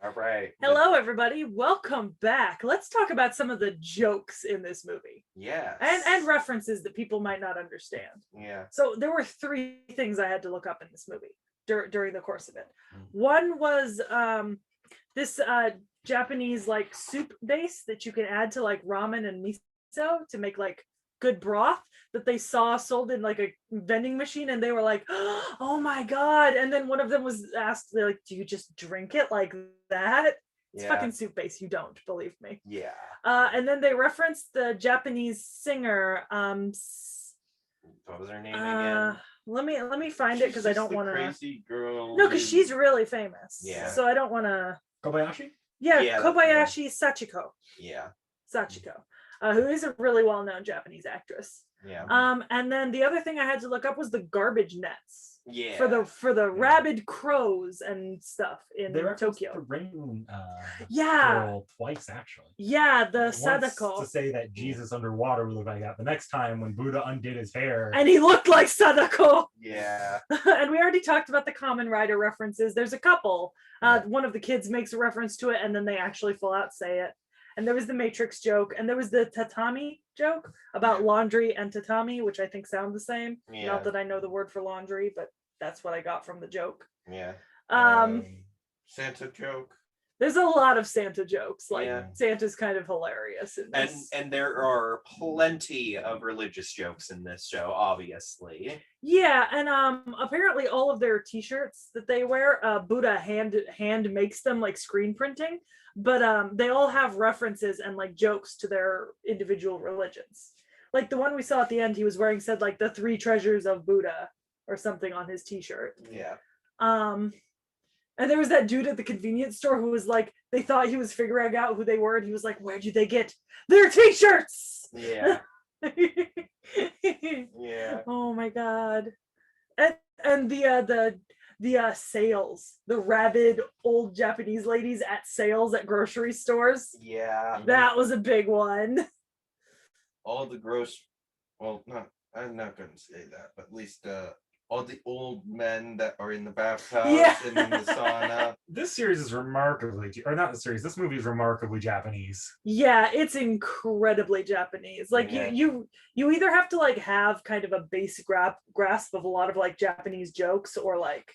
All right. Hello, everybody. Welcome back. Let's talk about some of the jokes in this movie. Yes. And references that people might not understand. Yeah. So there were three things I had to look up in this movie during the course of it. One was this Japanese like soup base that you can add to like ramen and miso to make like good broth that they saw sold in like a vending machine, and they were like, oh my god. And then one of them was asked, they're like, do you just drink it like that? It's fucking soup base. You don't believe me. Yeah. And then they referenced the Japanese singer. What was her name again? Let me find it because I don't want to. Crazy girl. No, because she's really famous. Yeah. So I don't want to. Kobayashi? Yeah, Kobayashi Sachiko. Yeah. Sachiko, who is a really well-known Japanese actress. Yeah. And then the other thing I had to look up was the garbage nets. Yeah. For the rabid crows and stuff in Tokyo. The rain Yeah. twice actually. Yeah, the Once Sadako. to say that Jesus underwater would look like that. The next time when Buddha undid his hair. And he looked like Sadako. Yeah. And we already talked about the Kamen Rider references. There's a couple. One of the kids makes a reference to it, and then they actually full out say it. And there was the Matrix joke, and there was the tatami joke about laundry and tatami, which I think sound the same. Yeah. Not that I know the word for laundry, but that's what I got from the joke. Yeah. Santa joke. There's a lot of Santa jokes. Like Santa's kind of hilarious in this. And there are plenty of religious jokes in this show, obviously. Yeah, and apparently all of their T-shirts that they wear, Buddha hand makes them, like screen printing, but they all have references and like jokes to their individual religions. Like the one we saw at the end, he was wearing said like the 3 treasures of Buddha or something on his T-shirt. Yeah. And there was that dude at the convenience store who was like, they thought he was figuring out who they were, and he was like, where'd they get their T-shirts? Yeah. Yeah. Oh my god. And the sales, the rabid old Japanese ladies at sales at grocery stores. Yeah. That was a big one. All the I'm not going to say that, but at least all the old men that are in the bathtub and in the sauna. This series is remarkably, or not the series, this movie is remarkably Japanese. Yeah, it's incredibly Japanese. Like you either have to like have kind of a basic grasp of a lot of like Japanese jokes, or like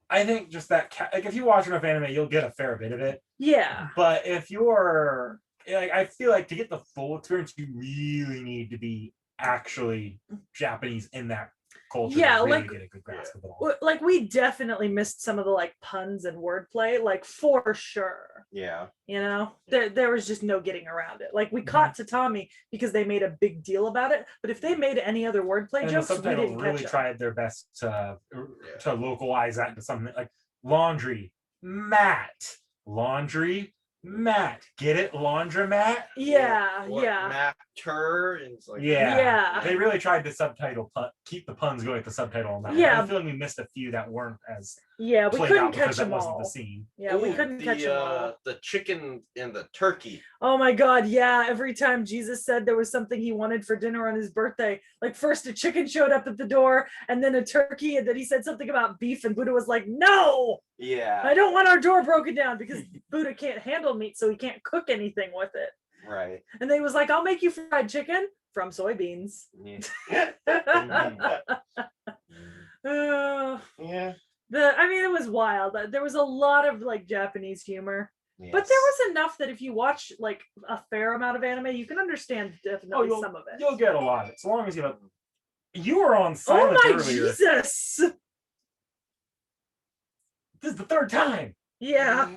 I think just that like if you watch enough anime, you'll get a fair bit of it. Yeah. But if you're like, I feel like to get the full experience, you really need to be actually Japanese in that culture. Yeah, really like get a good grasp of it all. Like we definitely missed some of the like puns and wordplay, like for sure. Yeah. You know, there was just no getting around it. Like we caught tatami because they made a big deal about it, but if they made any other wordplay and jokes, the we subtitles didn't really catch tried their best to localize that into something like laundry, mat, laundry, mat. Get it? Laundromat? Yeah. Matter, and it's like Yeah. They really tried to keep the puns going at the subtitle on that. Yeah. I feel like we missed a few that weren't as we couldn't catch them wasn't all. the scene. Yeah, we couldn't catch them all. The chicken and the turkey. Oh my god, yeah. Every time Jesus said there was something he wanted for dinner on his birthday, like first a chicken showed up at the door and then a turkey, and then he said something about beef, and Buddha was like, no! Yeah. I don't want our door broken down, because Buddha can't handle meat, so he can't cook anything with it. Right. And then he was like, I'll make you fried chicken from soybeans. Yeah. Yeah. It was wild. There was a lot of like Japanese humor. Yes. But there was enough that if you watch like a fair amount of anime, you can understand definitely some of it. You'll get a lot of it. So long as you were on silent earlier. Jesus! This is the 3rd time. Yeah.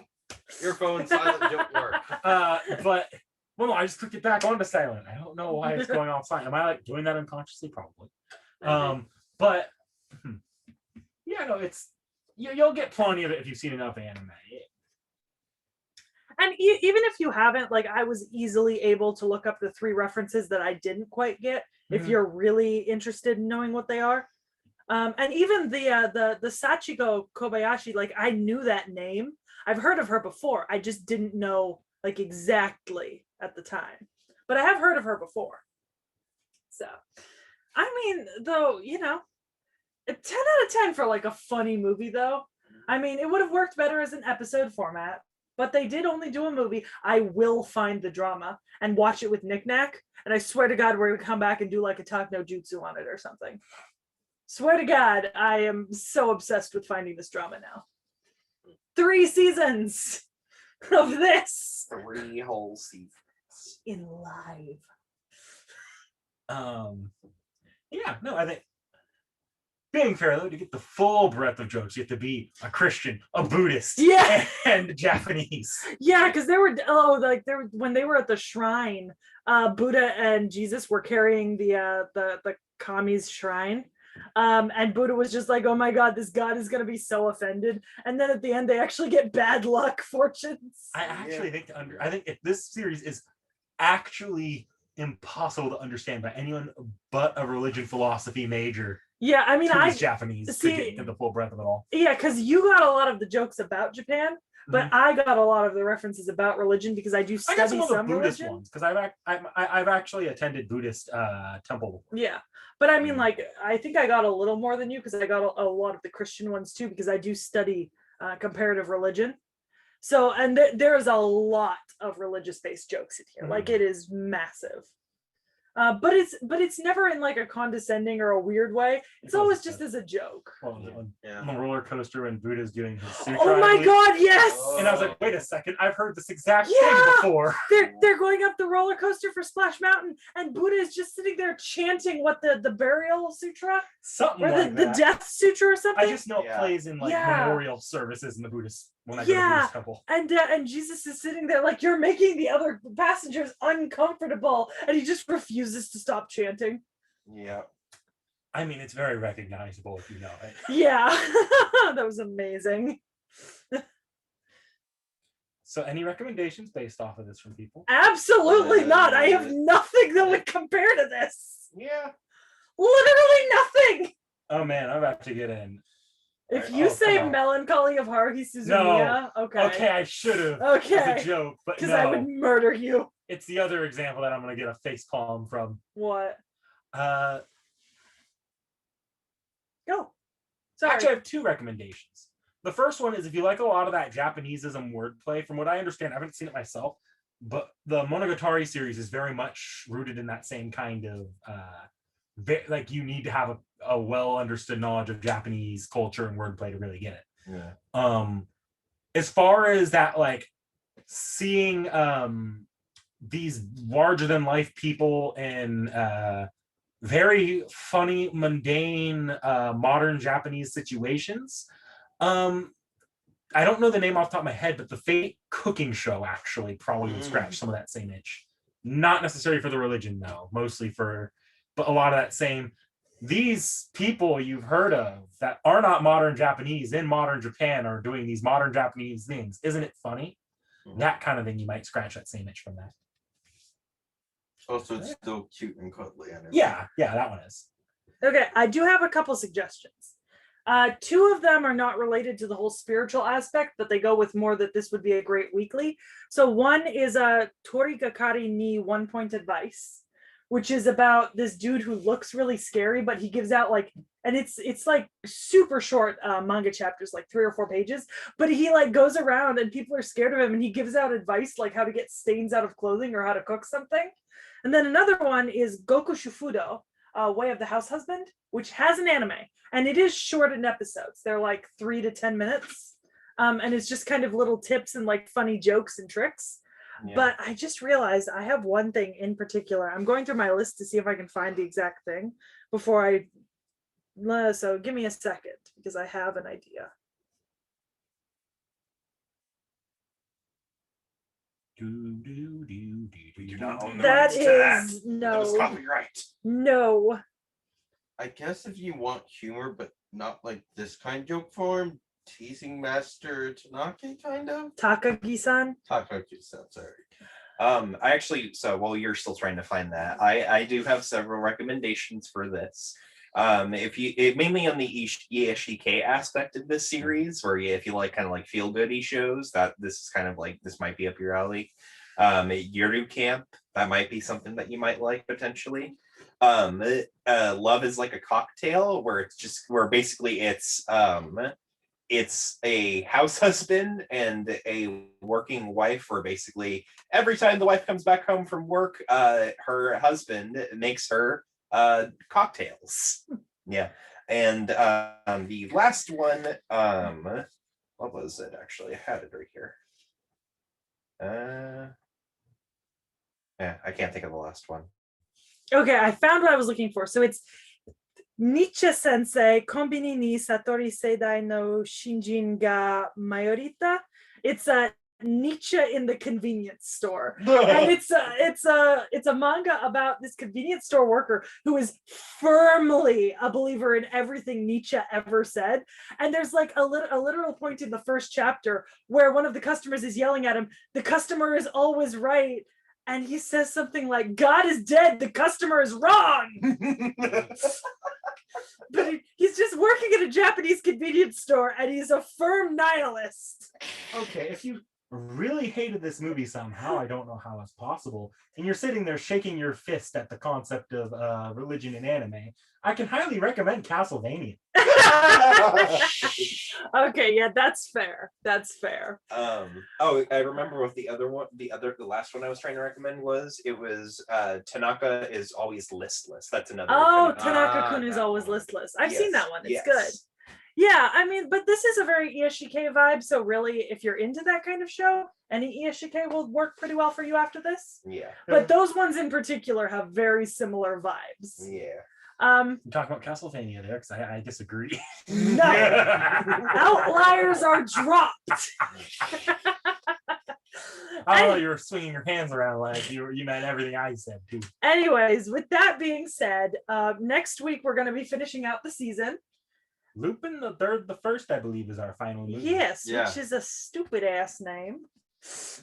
Your phone silent don't work. No, I just clicked it back onto silent. I don't know why it's going off silent. Am I like doing that unconsciously? Probably. But yeah, no, it's you'll get plenty of it if you've seen enough anime. And even if you haven't, like I was easily able to look up the 3 references that I didn't quite get. If you're really interested in knowing what they are, and even the Sachiko Kobayashi, like I knew that name. I've heard of her before. I just didn't know like exactly at the time, but I have heard of her before. So, I mean, though, 10 out of 10 for like a funny movie though. I mean, it would have worked better as an episode format, but they did only do a movie. I will find the drama and watch it with Nick Nack, and I swear to God, we're gonna come back and do like a talk no jutsu on it or something. Swear to God, I am so obsessed with finding this drama now. 3 seasons of this 3 whole seasons. in live. Yeah, no, I think being fair though, to get the full breadth of jokes, you have to be a Christian, a Buddhist, Yeah. and Japanese. Yeah, because when they were at the shrine, Buddha and Jesus were carrying the kami's shrine. And Buddha was just like, oh my God, this God is gonna be so offended. And then at the end they actually get bad luck fortunes. I actually think I think if this series is actually impossible to understand by anyone but a religion philosophy major. Yeah, I mean, who's Japanese see, to get the full breadth of it all. Yeah, because you got a lot of the jokes about Japan, but I got a lot of the references about religion because I do study some of the Buddhist religion. ones because I've actually attended Buddhist temple. Yeah, but I mean, like, I think I got a little more than you because I got a lot of the Christian ones too because I do study comparative religion. So, and there is a lot of religious-based jokes in here. Like, it is massive. But it's never in like a condescending or a weird way. It's always just as a joke. On the roller coaster when Buddha's doing his sutra. Oh my God, yes! And I was like, wait a second, I've heard this exact thing before. They're going up the roller coaster for Splash Mountain, and Buddha is just sitting there chanting what the burial sutra, something or like the death sutra or something. I just know it plays in like memorial services in the Buddhist when I go to the Buddhist temple. And Jesus is sitting there like, you're making the other passengers uncomfortable, and he just refuses to stop chanting. Yeah. I mean, it's very recognizable if you know it. Yeah. That was amazing. So any recommendations based off of this from people? Absolutely not. I have nothing that would compare to this. Yeah. Literally nothing. Oh man, I'm about to get in. If you say Melancholy of Haruhi Suzumiya, okay. Okay, I should have. Okay. As a joke, but because I would murder you. It's the other example that I'm gonna get a face palm from. What? Go. Sorry. Actually, I have 2 recommendations. The first one is if you like a lot of that Japaneseism wordplay, from what I understand, I haven't seen it myself, but the Monogatari series is very much rooted in that same kind of like you need to have a well understood knowledge of Japanese culture and wordplay to really get it. Yeah. As far as that, like seeing these larger than life people in very funny, mundane, modern Japanese situations. I don't know the name off the top of my head, but the Fate cooking show actually probably would scratch some of that same itch. Not necessarily for the religion, though, mostly for, but a lot of that same. These people you've heard of that are not modern Japanese in modern Japan are doing these modern Japanese things. Isn't it funny? That kind of thing, you might scratch that same itch from that. Also, it's still cute and cuddly. Yeah, that one is. Okay, I do have a couple suggestions. 2 of them are not related to the whole spiritual aspect, but they go with more that this would be a great weekly. So one is a Torigakari ni 1 point advice, which is about this dude who looks really scary, but he gives out like, and it's like super short manga chapters, like 3 or 4 pages, but he like goes around and people are scared of him and he gives out advice like how to get stains out of clothing or how to cook something. And then another one is Goku Shufudo, Way of the House Husband, which has an anime, and it is short in episodes. They're like 3 to 10 minutes, and it's just kind of little tips and like funny jokes and tricks. Yeah. But I just realized I have one thing in particular. I'm going through my list to see if I can find the exact thing before I. So give me a second because I have an idea. That is no. That was copyright. No. I guess if you want humor, but not like this kind of joke form, teasing master Tanaki kind of. Takagi-san. Takagi-san, sorry. I actually, so while you're still trying to find that, I do have several recommendations for this. Mainly on the ESHK aspect of this series, where if you like kind of like feel goody shows, that this is kind of like, this might be up your alley. Yuru Camp, that might be something that you might like potentially. Love is Like a Cocktail, where it's basically it's it's a house husband and a working wife, where basically every time the wife comes back home from work, her husband makes her cocktails. Yeah. And the last one, what was it actually? I had it right here. Yeah, I can't think of the last one. Okay, I found what I was looking for. So it's Nietzsche sensei, Konbini ni Satori Seidai no Shinjin ga Mayorita. It's a Nietzsche in the convenience store. And it's a manga about this convenience store worker who is firmly a believer in everything Nietzsche ever said. And there's like a literal point in the first chapter where one of the customers is yelling at him, "The customer is always right." And he says something like, "God is dead, the customer is wrong." But he's just working at a Japanese convenience store and he's a firm nihilist. Okay, if you really hated this movie somehow, I don't know how that's possible, and you're sitting there shaking your fist at the concept of religion in anime, I can highly recommend Castlevania. Okay, yeah, that's fair. That's fair. Oh, I remember what the last one I was trying to recommend was. It was Tanaka is always listless. That's another. Oh, Tanaka-kun is that always one. listless. I've seen that one. It's yes. good. Yeah, I mean, but this is a very Iyashike vibe. So really, if you're into that kind of show, any Iyashike will work pretty well for you after this. Yeah. But those ones in particular have very similar vibes. Yeah. I'm talking about Castlevania there because I disagree. No, outliers are dropped. Oh, you're swinging your hands around like you meant everything I said too. Anyways, with that being said, next week we're going to be finishing out the season. Lupin the First, I believe, is our final movie. Yes, Yeah. which is a stupid ass name.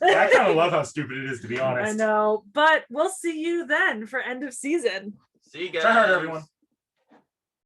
I kind of love how stupid it is, to be honest. I know, but we'll see you then for end of season. See you guys. Try harder, everyone.